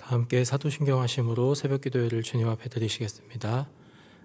다 함께 사도신경 하심으로 새벽 기도회를 주님 앞에 드리시겠습니다.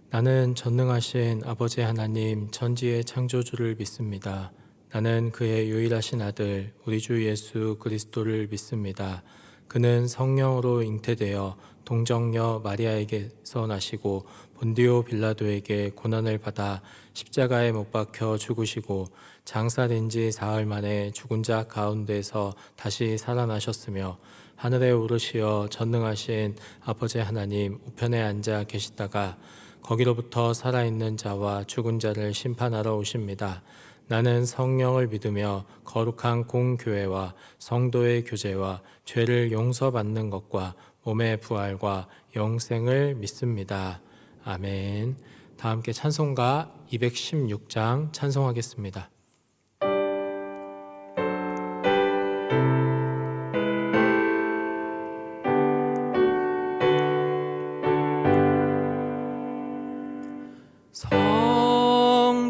나는 전능하신 아버지 하나님 전지의 창조주를 믿습니다. 나는 그의 유일하신 아들 우리 주 예수 그리스도를 믿습니다. 그는 성령으로 잉태되어 동정녀 마리아에게서 나시고 본디오 빌라도에게 고난을 받아 십자가에 못 박혀 죽으시고 장사된 지 사흘 만에 죽은 자 가운데서 다시 살아나셨으며 하늘에 오르시어 전능하신 아버지 하나님 우편에 앉아 계시다가 거기로부터 살아있는 자와 죽은 자를 심판하러 오십니다. 나는 성령을 믿으며 거룩한 공교회와 성도의 교제와 죄를 용서받는 것과 몸의 부활과 영생을 믿습니다. 아멘. 다 함께 찬송가 216장 찬송하겠습니다. 성자의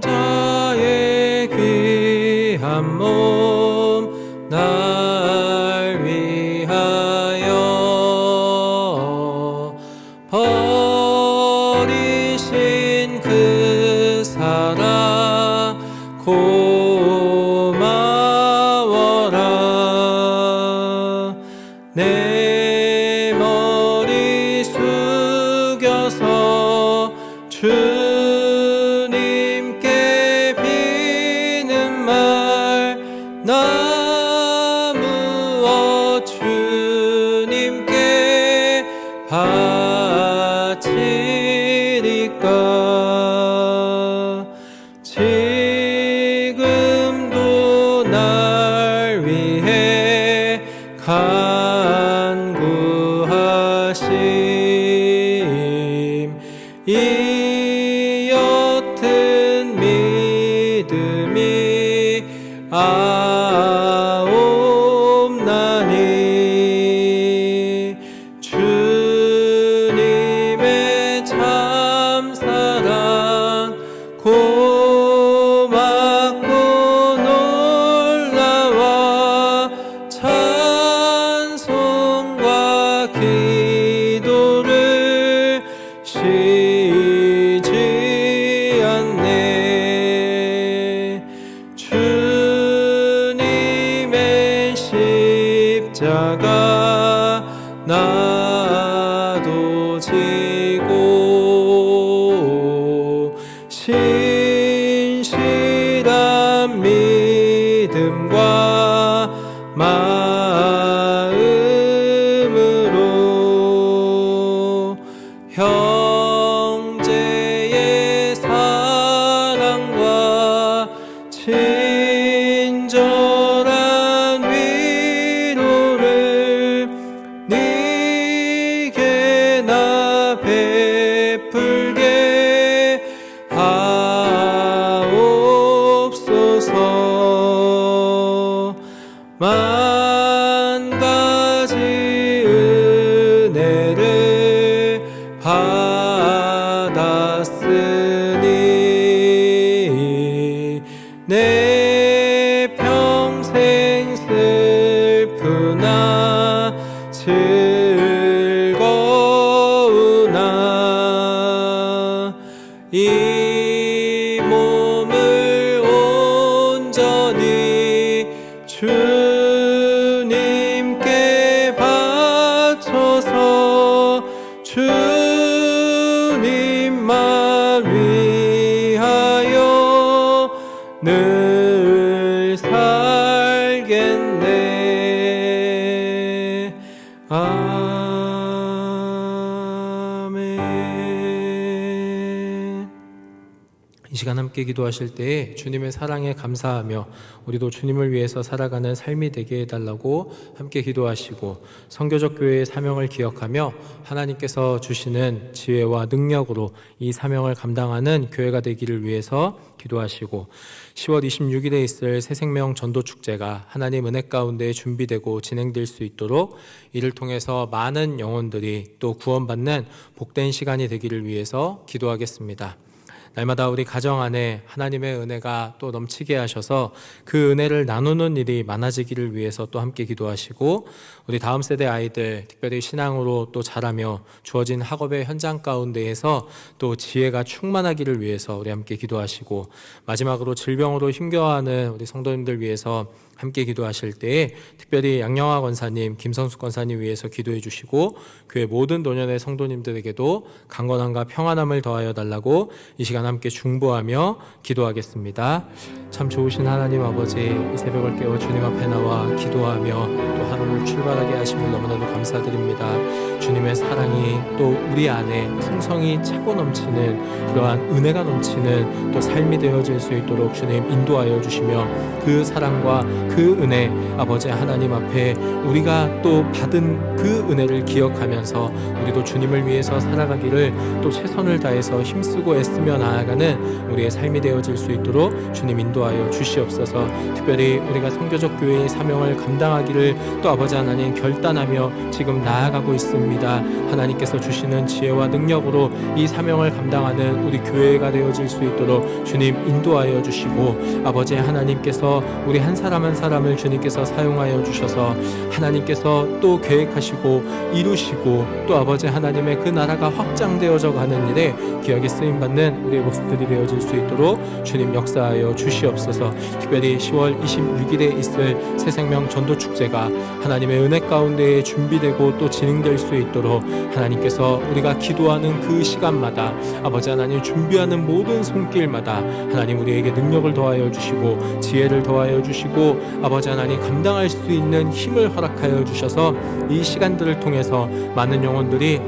귀한 몸 날 위하여 버리신 그 사랑 고마워라. 내 머리 숙여서 주님께 비는 말 나 무엇 주님께 바치리까. 지금도 날 위해 간구하심 이 옅은 믿음이 아옵나니. 주님의 참사랑 고맙고 놀라와 찬송과 기도를 쉬지 않네. 주님의 십자가 나도 지고 신실한 믿음과 마음으로 형제의 사랑과 친절한 위로를 네게 나 베풀게 하옵소서. 만 가지 은혜를 받았으니 내 평생 슬프나 즐거우나 이 몸을 온전히 주님께 바쳐서 주님만 위하여 늘 살겠네. 아멘. 이 시간 함께 기도하실 때에 주님의 사랑에 감사하며 우리도 주님을 위해서 살아가는 삶이 되게 해달라고 함께 기도하시고, 선교적 교회의 사명을 기억하며 하나님께서 주시는 지혜와 능력으로 이 사명을 감당하는 교회가 되기를 위해서 기도하시고, 10월 26일에 있을 새생명 전도축제가 하나님 은혜 가운데 준비되고 진행될 수 있도록 이를 통해서 많은 영혼들이 또 구원받는 복된 시간이 되기를 위해서 기도하겠습니다. 날마다 우리 가정 안에 하나님의 은혜가 또 넘치게 하셔서 그 은혜를 나누는 일이 많아지기를 위해서 또 함께 기도하시고, 우리 다음 세대 아이들 특별히 신앙으로 또 자라며 주어진 학업의 현장 가운데에서 또 지혜가 충만하기를 위해서 우리 함께 기도하시고, 마지막으로 질병으로 힘겨워하는 우리 성도님들 위해서 함께 기도하실 때에 특별히 양영화 권사님, 김성수 권사님 위해서 기도해 주시고, 교회 모든 노년의 성도님들에게도 강건함과 평안함을 더하여 달라고 이 시간 함께 중보하며 기도하겠습니다. 참 좋으신 하나님 아버지, 이 새벽을 깨워 주님 앞에 나와 기도하며 또 하루를 출발하게 하심을 너무나도 감사드립니다. 주님의 사랑이 또 우리 안에 풍성이 차고 넘치는 그러한 은혜가 넘치는 또 삶이 되어질 수 있도록 주님 인도하여 주시며, 그 사랑과 그 은혜 아버지 하나님 앞에 우리가 또 받은 그 은혜를 기억하면서 우리도 주님을 위해서 살아가기를 또 최선을 다해서 힘쓰고 애쓰며 나아가는 우리의 삶이 되어질 수 있도록 주님 인도하여 주시옵소서. 특별히 우리가 선교적 교회의 사명을 감당하기를 또 아버지 하나님 결단하며 지금 나아가고 있습니다. 하나님께서 주시는 지혜와 능력으로 이 사명을 감당하는 우리 교회가 되어질 수 있도록 주님 인도하여 주시고, 아버지 하나님께서 우리 한 사람 한 사람을 주님께서 사용하여 주셔서 하나님께서 또 계획하시고 이루시고 또 아버지 하나님의 그 나라가 확장되어져 가는 일에 귀하게 쓰임받는 우리의 모습들이 되어질 수 있도록 주님 역사하여 주시옵소서. 특별히 10월 26일에 있을 새생명 전도축제가 하나님의 은혜 가운데 준비되고 또 진행될 수 있도록 하나님께서 우리가 기도하는 그 시간마다 아버지 하나님 준비하는 모든 손길마다 하나님 우리에게 능력을 더하여 주시고 지혜를 더하여 주시고 아버지 하나님 감당할 수 있는 힘을 허락하여 주셔서 이 시간들을 통해서 많은 영혼들이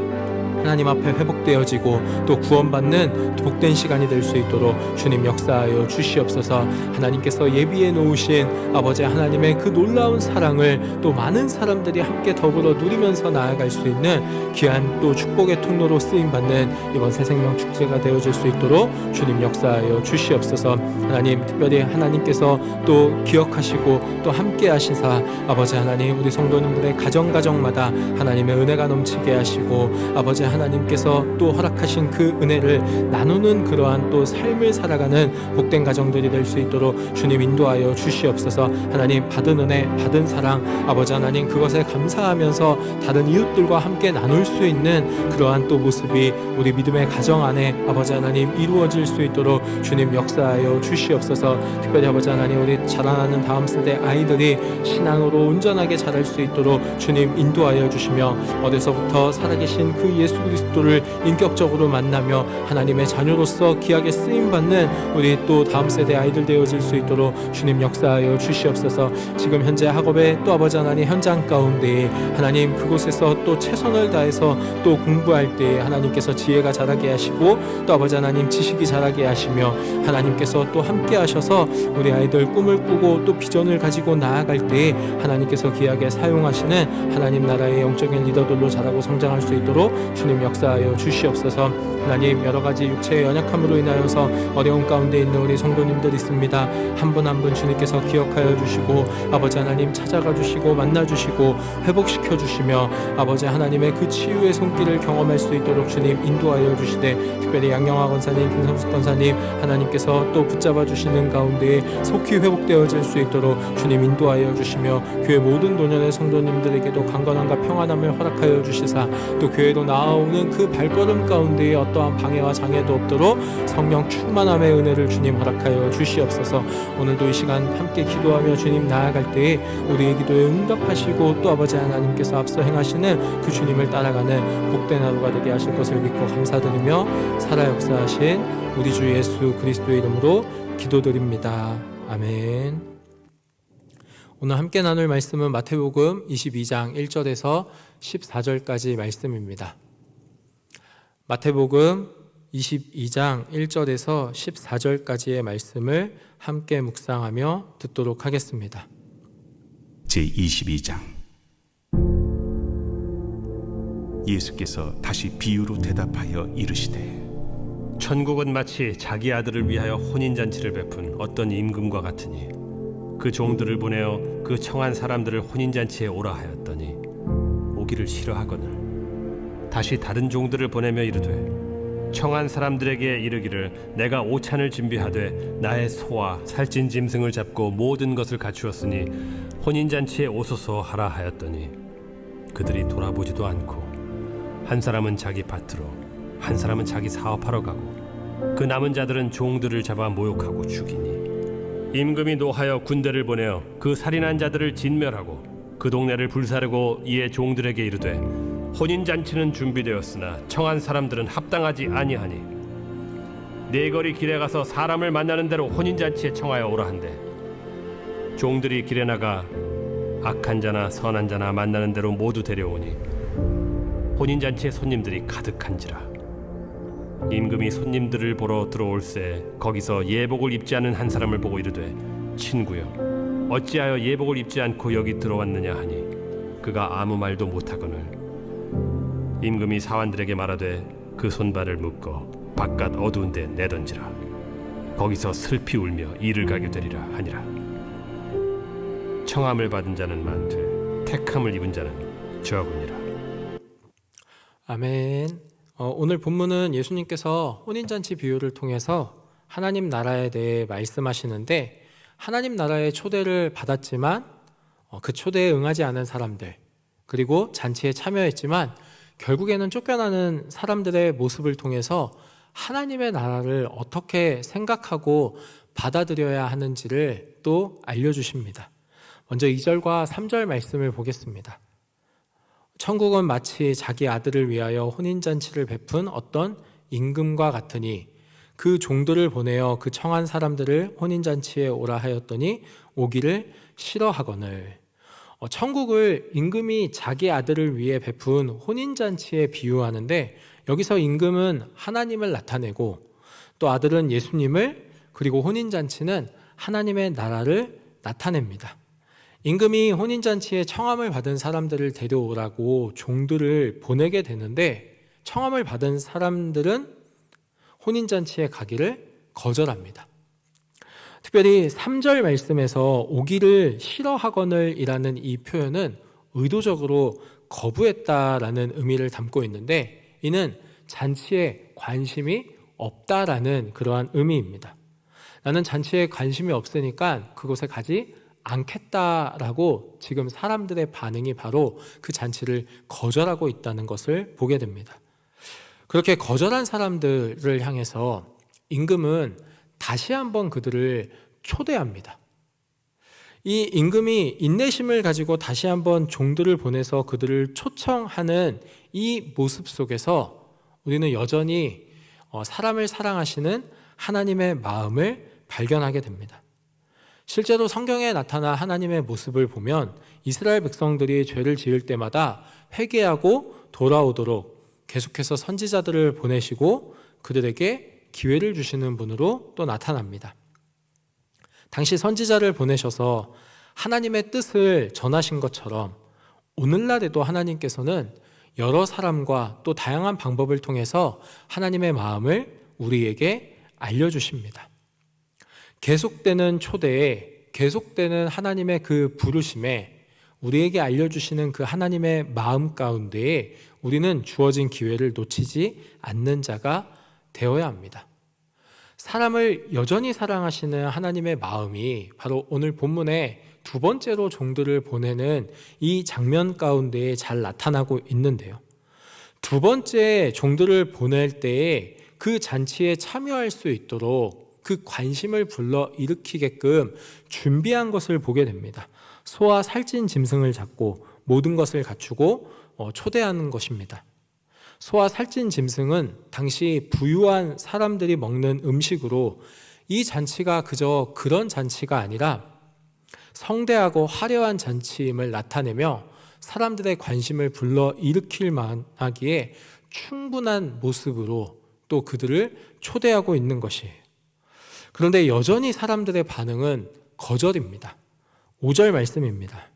하나님 앞에 회복되어지고 또 구원받는 복된 시간이 될 수 있도록 주님 역사하여 주시옵소서. 하나님께서 예비해 놓으신 아버지 하나님의 그 놀라운 사랑을 또 많은 사람들이 함께 더불어 누리면서 나아갈 수 있는 귀한 또 축복의 통로로 쓰임받는 이번 새생명 축제가 되어질 수 있도록 주님 역사하여 주시옵소서. 하나님 특별히 하나님께서 또 기억하시고 또 함께 하시사 아버지 하나님 우리 성도님들의 가정마다 하나님의 은혜가 넘치게 하시고 아버지 하나님께서 또 허락하신 그 은혜를 나누는 그러한 또 삶을 살아가는 복된 가정들이 될 수 있도록 주님 인도하여 주시옵소서. 하나님 받은 은혜 받은 사랑 아버지 하나님 그것에 감사하면서 다른 이웃들과 함께 나눌 수 있는 그러한 또 모습이 우리 믿음의 가정 안에 아버지 하나님 이루어질 수 있도록 주님 역사하여 주시옵소서. 특별히 아버지 하나님 우리 자라나는 다음 세대 아이들이 신앙으로 온전하게 자랄 수 있도록 주님 인도하여 주시며 어디서부터 살아계신 그 예수 그리스도를 인격적으로 만나며 하나님의 자녀로서 귀하게 쓰임받는 우리 또 다음 세대 아이들 되어질 수 있도록 주님 역사하여 주시옵소서. 지금 현재 학업에 또 아버지 하나님 현장 가운데 하나님 그곳에서 또 최선을 다해서 또 공부할 때 하나님께서 지혜가 자라게 하시고 또 아버지 하나님 지식이 자라게 하시며 하나님께서 또 함께 하셔서 우리 아이들 꿈을 꾸고 또 비전을 가지고 나아갈 때 하나님께서 귀하게 사용하시는 하나님 나라의 영적인 리더들로 자라고 성장할 수 있도록 주님 역사하여 주시옵소서. 하나님 여러 가지 육체의 연약함으로 인하여서 어려운 가운데 있는 우리 성도님들 있습니다. 한 분 한 분 주님께서 기억하여 주시고 아버지 하나님 찾아가 주시고 만나 주시고 회복시켜 주시며 아버지 하나님의 그 치유의 손길을 경험할 수 있도록 주님 인도하여 주시되 특별히 양영화 권사님 김성수 권사님 하나님께서 또 붙잡아 주시는 가운데 속히 회복되어질 수 있도록 주님 인도하여 주시며 교회 모든 노년의 성도님들에게도 강건함과 평안함을 허락하여 주시사 또 교회로 나아오는 그 발걸음 가운데에 어떠한 방해와 장애도 없도록 성령 충만함의 은혜를 주님 허락하여 주시옵소서. 오늘도 이 시간 함께 기도하며 주님 나아갈 때에 우리의 기도에 응답하시고 또 아버지 하나님께서 앞서 행하시는 그 주님을 따라가는 복된 하루가 되게 하실 것을 믿고 감사드리며 살아 역사하신 우리 주 예수 그리스도의 이름으로 기도드립니다. 아멘. 오늘 함께 나눌 말씀은 마태복음 22장 1절에서 14절까지 말씀입니다. 마태복음 22장 1절에서 14절까지의 말씀을 함께 묵상하며 듣도록 하겠습니다. 제22장 예수께서 다시 비유로 대답하여 이르시되 천국은 마치 자기 아들을 위하여 혼인잔치를 베푼 어떤 임금과 같으니 그 종들을 보내어 그 청한 사람들을 혼인잔치에 오라 하였더니 오기를 싫어하거늘 다시 다른 종들을 보내며 이르되 청한 사람들에게 이르기를 내가 오찬을 준비하되 나의 소와 살찐 짐승을 잡고 모든 것을 갖추었으니 혼인잔치에 오소서 하라 하였더니 그들이 돌아보지도 않고 한 사람은 자기 밭으로 한 사람은 자기 사업하러 가고 그 남은 자들은 종들을 잡아 모욕하고 죽이니 임금이 노하여 군대를 보내어 그 살인한 자들을 진멸하고 그 동네를 불사르고 이에 종들에게 이르되 혼인잔치는 준비되었으나 청한 사람들은 합당하지 아니하니 네 거리 길에 가서 사람을 만나는 대로 혼인잔치에 청하여 오라 한대 종들이 길에 나가 악한 자나 선한 자나 만나는 대로 모두 데려오니 혼인잔치에 손님들이 가득한지라 임금이 손님들을 보러 들어올새 거기서 예복을 입지 않은 한 사람을 보고 이르되 친구여 어찌하여 예복을 입지 않고 여기 들어왔느냐 하니 그가 아무 말도 못하거늘 임금이 사환들에게 말하되 그 손발을 묶어 바깥 어두운 데 내던지라 거기서 슬피 울며 이를 가게 되리라 하니라. 청함을 받은 자는 많되 택함을 입은 자는 적으니라. 아멘. 오늘 본문은 예수님께서 혼인잔치 비유를 통해서 하나님 나라에 대해 말씀하시는데 하나님 나라의 초대를 받았지만 그 초대에 응하지 않은 사람들 그리고 잔치에 참여했지만 결국에는 쫓겨나는 사람들의 모습을 통해서 하나님의 나라를 어떻게 생각하고 받아들여야 하는지를 또 알려주십니다. 먼저 2절과 3절 말씀을 보겠습니다. 천국은 마치 자기 아들을 위하여 혼인잔치를 베푼 어떤 임금과 같으니 그 종들을 보내어 그 청한 사람들을 혼인잔치에 오라 하였더니 오기를 싫어하거늘. 천국을 임금이 자기 아들을 위해 베푼 혼인잔치에 비유하는데 여기서 임금은 하나님을 나타내고 또 아들은 예수님을 그리고 혼인잔치는 하나님의 나라를 나타냅니다. 임금이 혼인잔치에 청함을 받은 사람들을 데려오라고 종들을 보내게 되는데 청함을 받은 사람들은 혼인잔치에 가기를 거절합니다. 특별히 3절 말씀에서 오기를 싫어하거늘 이라는 이 표현은 의도적으로 거부했다라는 의미를 담고 있는데 이는 잔치에 관심이 없다라는 그러한 의미입니다. 나는 잔치에 관심이 없으니까 그곳에 가지 않겠다라고 지금 사람들의 반응이 바로 그 잔치를 거절하고 있다는 것을 보게 됩니다. 그렇게 거절한 사람들을 향해서 임금은 다시 한번 그들을 초대합니다. 이 임금이 인내심을 가지고 다시 한번 종들을 보내서 그들을 초청하는 이 모습 속에서 우리는 여전히 사람을 사랑하시는 하나님의 마음을 발견하게 됩니다. 실제로 성경에 나타난 하나님의 모습을 보면 이스라엘 백성들이 죄를 지을 때마다 회개하고 돌아오도록 계속해서 선지자들을 보내시고 그들에게 기회를 주시는 분으로 또 나타납니다. 당시 선지자를 보내셔서 하나님의 뜻을 전하신 것처럼 오늘날에도 하나님께서는 여러 사람과 또 다양한 방법을 통해서 하나님의 마음을 우리에게 알려주십니다. 계속되는 초대에 계속되는 하나님의 그 부르심에 우리에게 알려주시는 그 하나님의 마음 가운데에 우리는 주어진 기회를 놓치지 않는 자가 되어야 합니다. 사람을 여전히 사랑하시는 하나님의 마음이 바로 오늘 본문에 두 번째로 종들을 보내는 이 장면 가운데에 잘 나타나고 있는데요. 두 번째 종들을 보낼 때에 그 잔치에 참여할 수 있도록 그 관심을 불러 일으키게끔 준비한 것을 보게 됩니다. 소와 살찐 짐승을 잡고 모든 것을 갖추고 초대하는 것입니다. 소와 살찐 짐승은 당시 부유한 사람들이 먹는 음식으로 이 잔치가 그저 그런 잔치가 아니라 성대하고 화려한 잔치임을 나타내며 사람들의 관심을 불러 일으킬 만하기에 충분한 모습으로 또 그들을 초대하고 있는 것이에요. 그런데 여전히 사람들의 반응은 거절입니다. 5절 말씀입니다.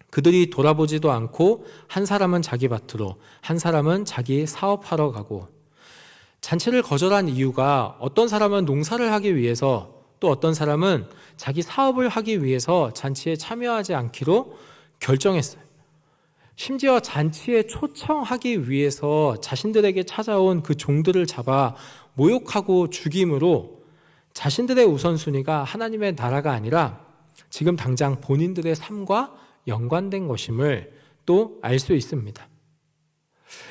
그들이 돌아보지도 않고 한 사람은 자기 밭으로 한 사람은 자기 사업하러 가고 잔치를 거절한 이유가 어떤 사람은 농사를 하기 위해서 또 어떤 사람은 자기 사업을 하기 위해서 잔치에 참여하지 않기로 결정했어요. 심지어 잔치에 초청하기 위해서 자신들에게 찾아온 그 종들을 잡아 모욕하고 죽임으로 자신들의 우선순위가 하나님의 나라가 아니라 지금 당장 본인들의 삶과 연관된 것임을 또 알 수 있습니다.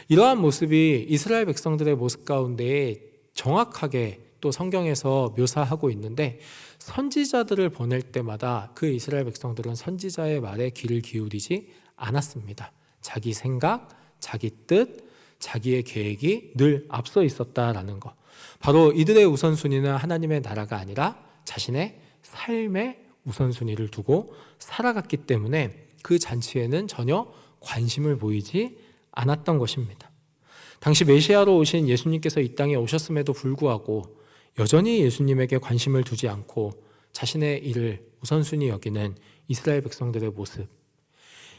이러한 모습이 이스라엘 백성들의 모습 가운데 정확하게 또 성경에서 묘사하고 있는데, 선지자들을 보낼 때마다 그 이스라엘 백성들은 선지자의 말에 귀를 기울이지 않았습니다. 자기 생각, 자기 뜻, 자기의 계획이 늘 앞서 있었다라는 것. 바로 이들의 우선순위는 하나님의 나라가 아니라 자신의 삶의 우선순위를 두고 살아갔기 때문에 그 잔치에는 전혀 관심을 보이지 않았던 것입니다. 당시 메시아로 오신 예수님께서 이 땅에 오셨음에도 불구하고 여전히 예수님에게 관심을 두지 않고 자신의 일을 우선순위 여기는 이스라엘 백성들의 모습,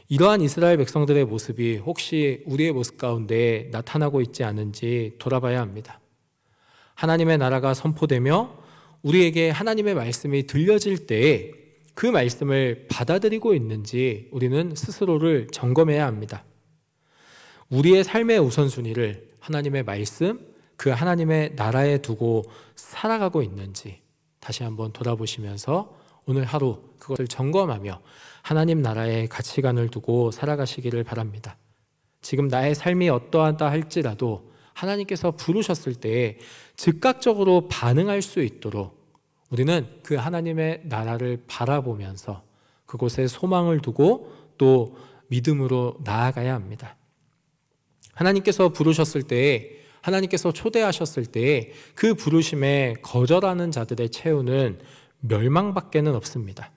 이러한 이스라엘 백성들의 모습이 혹시 우리의 모습 가운데 나타나고 있지 않은지 돌아봐야 합니다. 하나님의 나라가 선포되며 우리에게 하나님의 말씀이 들려질 때에 그 말씀을 받아들이고 있는지 우리는 스스로를 점검해야 합니다. 우리의 삶의 우선순위를 하나님의 말씀, 그 하나님의 나라에 두고 살아가고 있는지 다시 한번 돌아보시면서 오늘 하루 그것을 점검하며 하나님 나라의 가치관을 두고 살아가시기를 바랍니다. 지금 나의 삶이 어떠하다 할지라도 하나님께서 부르셨을 때에 즉각적으로 반응할 수 있도록 우리는 그 하나님의 나라를 바라보면서 그곳에 소망을 두고 또 믿음으로 나아가야 합니다. 하나님께서 부르셨을 때에, 하나님께서 초대하셨을 때에 그 부르심에 거절하는 자들의 최후는 멸망밖에는 없습니다.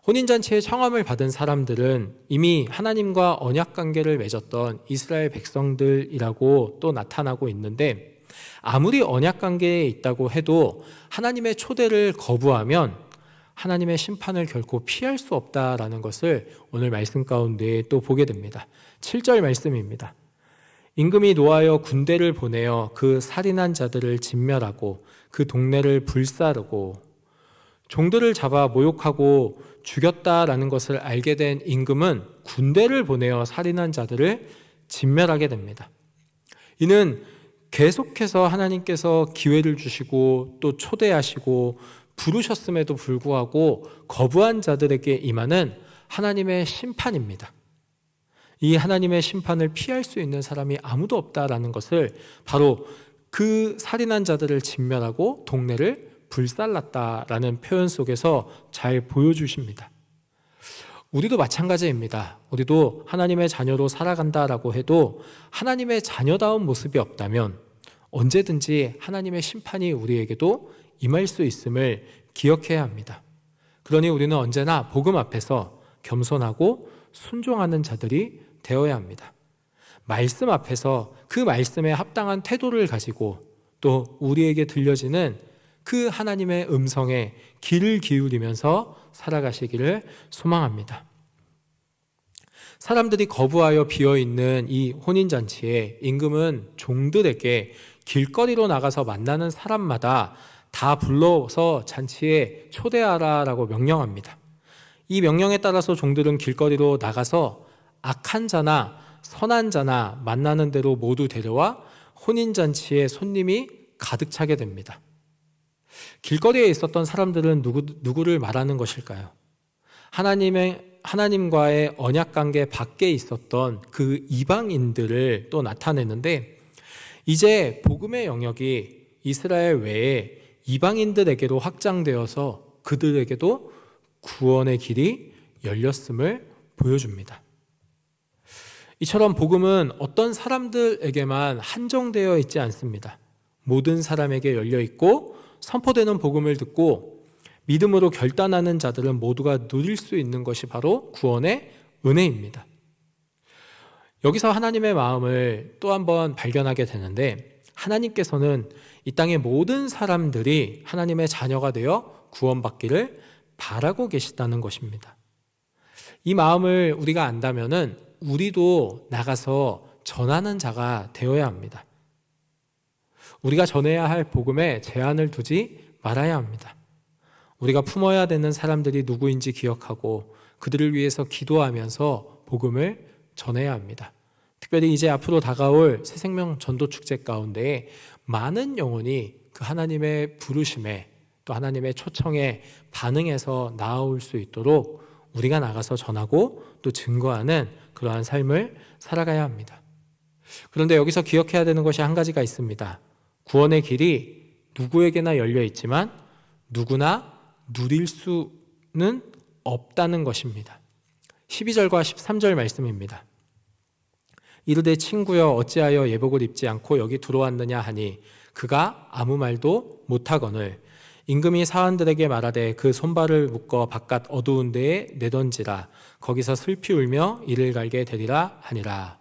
혼인잔치의 청함을 받은 사람들은 이미 하나님과 언약관계를 맺었던 이스라엘 백성들이라고 또 나타나고 있는데, 아무리 언약관계에 있다고 해도 하나님의 초대를 거부하면 하나님의 심판을 결코 피할 수 없다라는 것을 오늘 말씀 가운데 또 보게 됩니다. 7절 말씀입니다. 임금이 노하여 군대를 보내어 그 살인한 자들을 진멸하고 그 동네를 불사르고, 종들을 잡아 모욕하고 죽였다라는 것을 알게 된 임금은 군대를 보내어 살인한 자들을 진멸하게 됩니다. 이는 계속해서 하나님께서 기회를 주시고 또 초대하시고 부르셨음에도 불구하고 거부한 자들에게 임하는 하나님의 심판입니다. 이 하나님의 심판을 피할 수 있는 사람이 아무도 없다라는 것을 바로 그 살인한 자들을 진멸하고 동네를 불살랐다라는 표현 속에서 잘 보여주십니다. 우리도 마찬가지입니다. 우리도 하나님의 자녀로 살아간다라고 해도 하나님의 자녀다운 모습이 없다면 언제든지 하나님의 심판이 우리에게도 임할 수 있음을 기억해야 합니다. 그러니 우리는 언제나 복음 앞에서 겸손하고 순종하는 자들이 되어야 합니다. 말씀 앞에서 그 말씀에 합당한 태도를 가지고 또 우리에게 들려지는 그 하나님의 음성에 귀를 기울이면서 살아가시기를 소망합니다. 사람들이 거부하여 비어있는 이 혼인잔치에 임금은 종들에게 길거리로 나가서 만나는 사람마다 다 불러서 잔치에 초대하라라고 명령합니다. 이 명령에 따라서 종들은 길거리로 나가서 악한 자나 선한 자나 만나는 대로 모두 데려와 혼인잔치에 손님이 가득 차게 됩니다. 길거리에 있었던 사람들은 누구를 말하는 것일까요? 하나님과의 언약관계 밖에 있었던 그 이방인들을 또 나타내는데, 이제 복음의 영역이 이스라엘 외에 이방인들에게로 확장되어서 그들에게도 구원의 길이 열렸음을 보여줍니다. 이처럼 복음은 어떤 사람들에게만 한정되어 있지 않습니다. 모든 사람에게 열려 있고 선포되는 복음을 듣고 믿음으로 결단하는 자들은 모두가 누릴 수 있는 것이 바로 구원의 은혜입니다. 여기서 하나님의 마음을 또 한번 발견하게 되는데, 하나님께서는 이 땅의 모든 사람들이 하나님의 자녀가 되어 구원받기를 바라고 계시다는 것입니다. 이 마음을 우리가 안다면은 우리도 나가서 전하는 자가 되어야 합니다. 우리가 전해야 할 복음에 제한을 두지 말아야 합니다. 우리가 품어야 되는 사람들이 누구인지 기억하고 그들을 위해서 기도하면서 복음을 전해야 합니다. 특별히 이제 앞으로 다가올 새생명 전도축제 가운데 많은 영혼이 그 하나님의 부르심에 또 하나님의 초청에 반응해서 나아올 수 있도록 우리가 나가서 전하고 또 증거하는 그러한 삶을 살아가야 합니다. 그런데 여기서 기억해야 되는 것이 한 가지가 있습니다. 구원의 길이 누구에게나 열려 있지만 누구나 누릴 수는 없다는 것입니다. 12절과 13절 말씀입니다. 이르되 친구여 어찌하여 예복을 입지 않고 여기 들어왔느냐 하니 그가 아무 말도 못하거늘 임금이 사환들에게 말하되 그 손발을 묶어 바깥 어두운 데에 내던지라 거기서 슬피 울며 이를 갈게 되리라 하니라.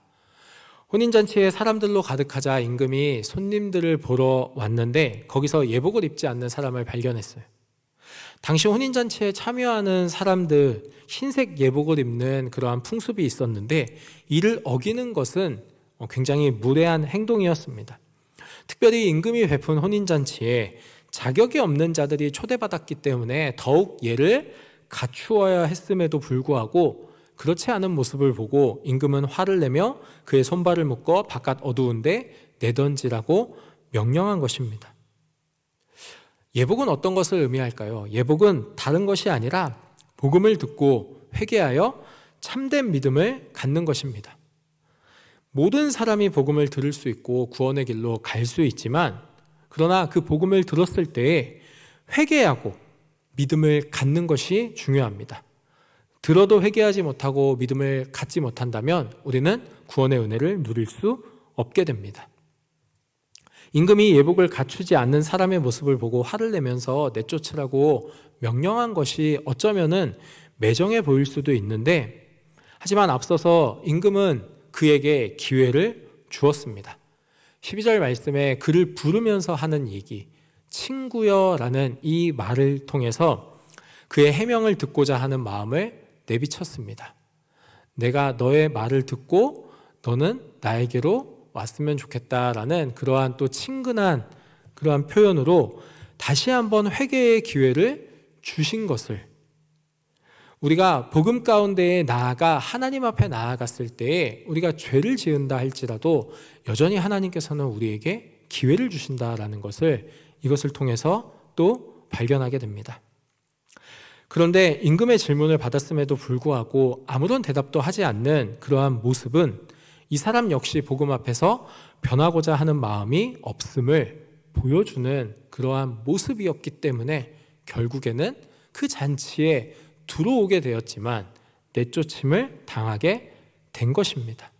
혼인잔치에 사람들로 가득하자 임금이 손님들을 보러 왔는데 거기서 예복을 입지 않는 사람을 발견했어요. 당시 혼인잔치에 참여하는 사람들 흰색 예복을 입는 그러한 풍습이 있었는데 이를 어기는 것은 굉장히 무례한 행동이었습니다. 특별히 임금이 베푼 혼인잔치에 자격이 없는 자들이 초대받았기 때문에 더욱 예를 갖추어야 했음에도 불구하고 그렇지 않은 모습을 보고 임금은 화를 내며 그의 손발을 묶어 바깥 어두운데 내던지라고 명령한 것입니다. 예복은 어떤 것을 의미할까요? 예복은 다른 것이 아니라 복음을 듣고 회개하여 참된 믿음을 갖는 것입니다. 모든 사람이 복음을 들을 수 있고 구원의 길로 갈 수 있지만 그러나 그 복음을 들었을 때에 회개하고 믿음을 갖는 것이 중요합니다. 들어도 회개하지 못하고 믿음을 갖지 못한다면 우리는 구원의 은혜를 누릴 수 없게 됩니다. 임금이 예복을 갖추지 않는 사람의 모습을 보고 화를 내면서 내쫓으라고 명령한 것이 어쩌면은 매정해 보일 수도 있는데 하지만 앞서서 임금은 그에게 기회를 주었습니다. 12절 말씀에 그를 부르면서 하는 얘기 친구여라는 이 말을 통해서 그의 해명을 듣고자 하는 마음을 내비쳤습니다. 내가 너의 말을 듣고 너는 나에게로 왔으면 좋겠다라는 그러한 또 친근한 그러한 표현으로 다시 한번 회개의 기회를 주신 것을 우리가 복음 가운데에 나아가 하나님 앞에 나아갔을 때에 우리가 죄를 지은다 할지라도 여전히 하나님께서는 우리에게 기회를 주신다라는 것을 이것을 통해서 또 발견하게 됩니다. 그런데 임금의 질문을 받았음에도 불구하고 아무런 대답도 하지 않는 그러한 모습은 이 사람 역시 복음 앞에서 변하고자 하는 마음이 없음을 보여주는 그러한 모습이었기 때문에 결국에는 그 잔치에 들어오게 되었지만 내쫓음을 당하게 된 것입니다.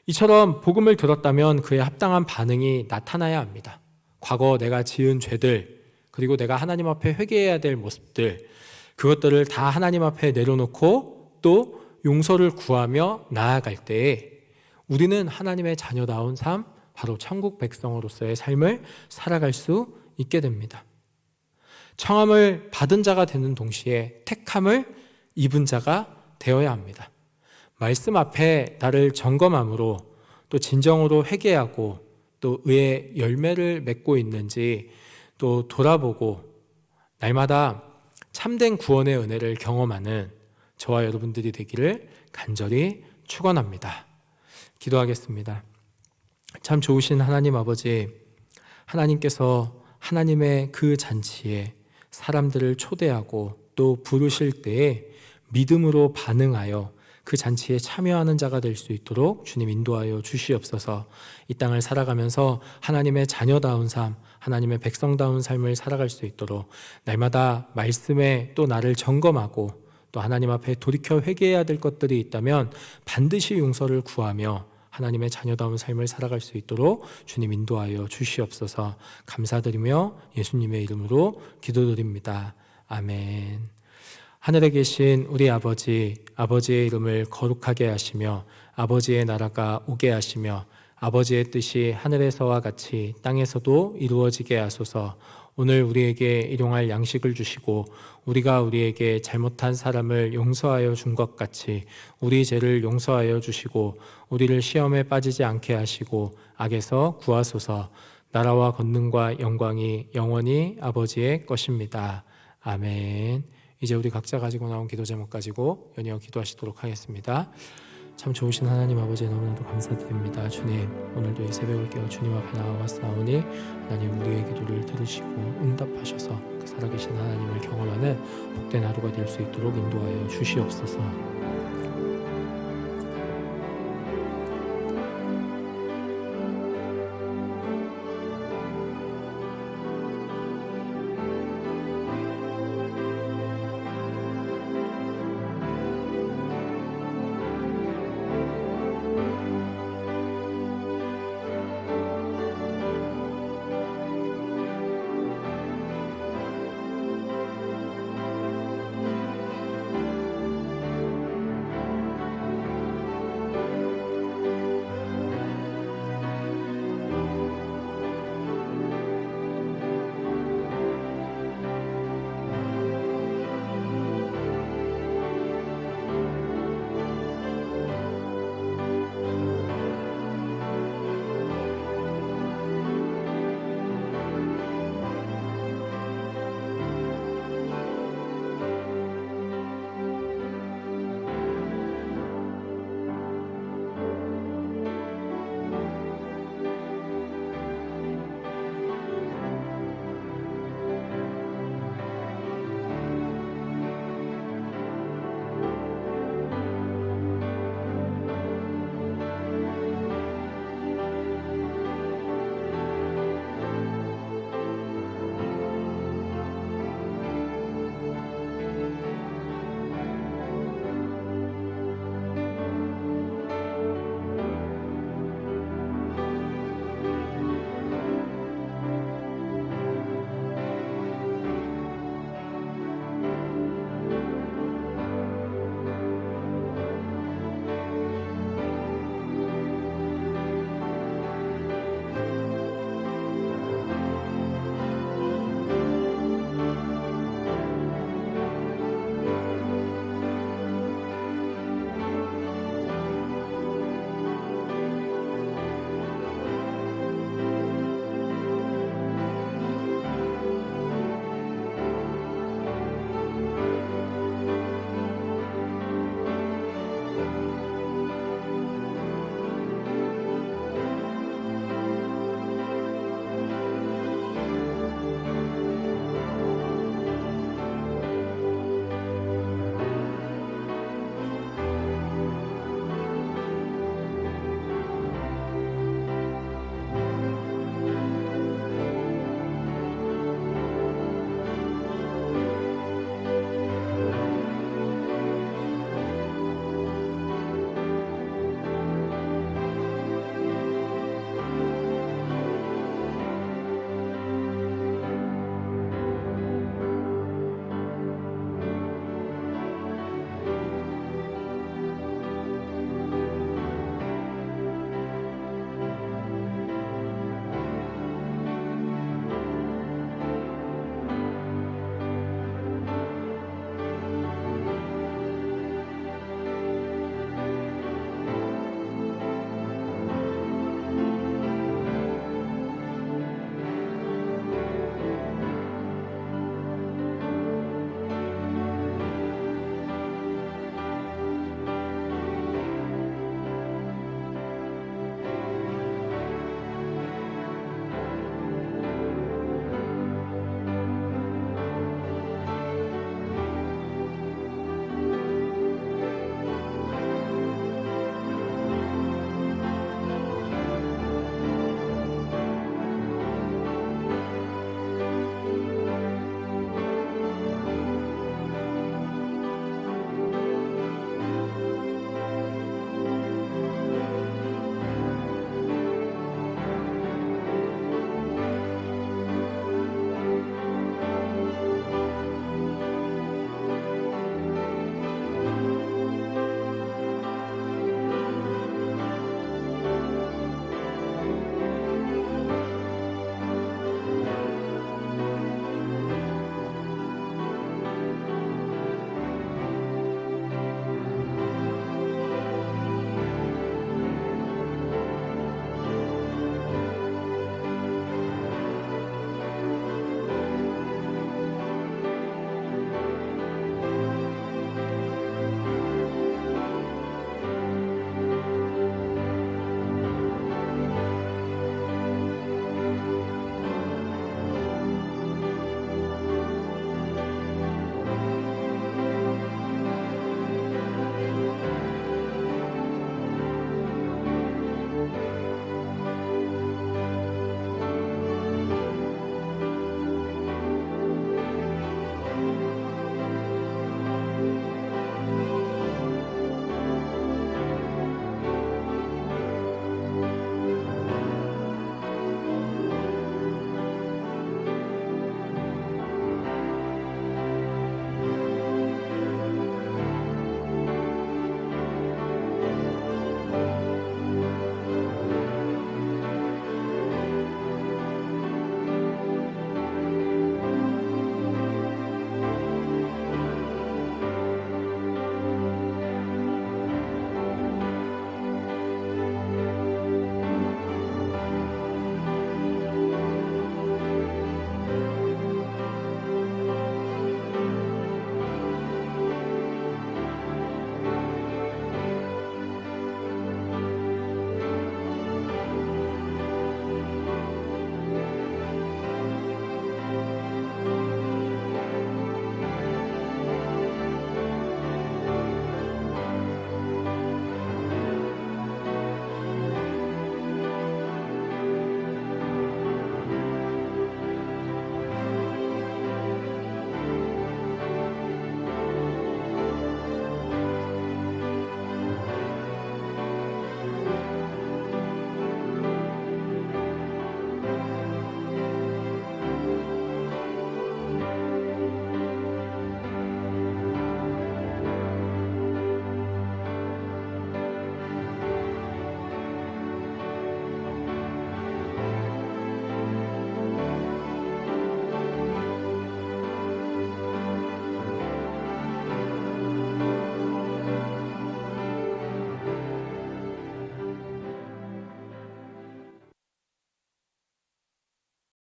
이처럼 복음을 들었다면 그의 합당한 반응이 나타나야 합니다. 과거 내가 지은 죄들 그리고 내가 하나님 앞에 회개해야 될 모습들 그것들을 다 하나님 앞에 내려놓고 또 용서를 구하며 나아갈 때에 우리는 하나님의 자녀다운 삶 바로 천국 백성으로서의 삶을 살아갈 수 있게 됩니다. 청함을 받은 자가 되는 동시에 택함을 입은 자가 되어야 합니다. 말씀 앞에 나를 점검함으로 또 진정으로 회개하고 또 의의 열매를 맺고 있는지 또 돌아보고 날마다 참된 구원의 은혜를 경험하는 저와 여러분들이 되기를 간절히 축원합니다. 기도하겠습니다. 참 좋으신 하나님 아버지, 하나님께서 하나님의 그 잔치에 사람들을 초대하고 또 부르실 때에 믿음으로 반응하여 그 잔치에 참여하는 자가 될 수 있도록 주님 인도하여 주시옵소서. 이 땅을 살아가면서 하나님의 자녀다운 삶, 하나님의 백성다운 삶을 살아갈 수 있도록 날마다 말씀에 또 나를 점검하고 또 하나님 앞에 돌이켜 회개해야 될 것들이 있다면 반드시 용서를 구하며 하나님의 자녀다운 삶을 살아갈 수 있도록 주님 인도하여 주시옵소서. 감사드리며 예수님의 이름으로 기도드립니다. 아멘. 하늘에 계신 우리 아버지, 아버지의 이름을 거룩하게 하시며 아버지의 나라가 오게 하시며 아버지의 뜻이 하늘에서와 같이 땅에서도 이루어지게 하소서. 오늘 우리에게 일용할 양식을 주시고 우리가 우리에게 잘못한 사람을 용서하여 준 것 같이 우리 죄를 용서하여 주시고 우리를 시험에 빠지지 않게 하시고 악에서 구하소서. 나라와 권능과 영광이 영원히 아버지의 것입니다. 아멘. 이제 우리 각자 가지고 나온 기도 제목 가지고 연이어 기도하시도록 하겠습니다. 참 좋으신 하나님 아버지 너무나도 감사드립니다. 주님, 오늘도 이 새벽을 깨어 주님 앞에 나아왔사오니 하나님 우리의 기도를 들으시고 응답하셔서 그 살아계신 하나님을 경험하는 복된 하루가 될 수 있도록 인도하여 주시옵소서.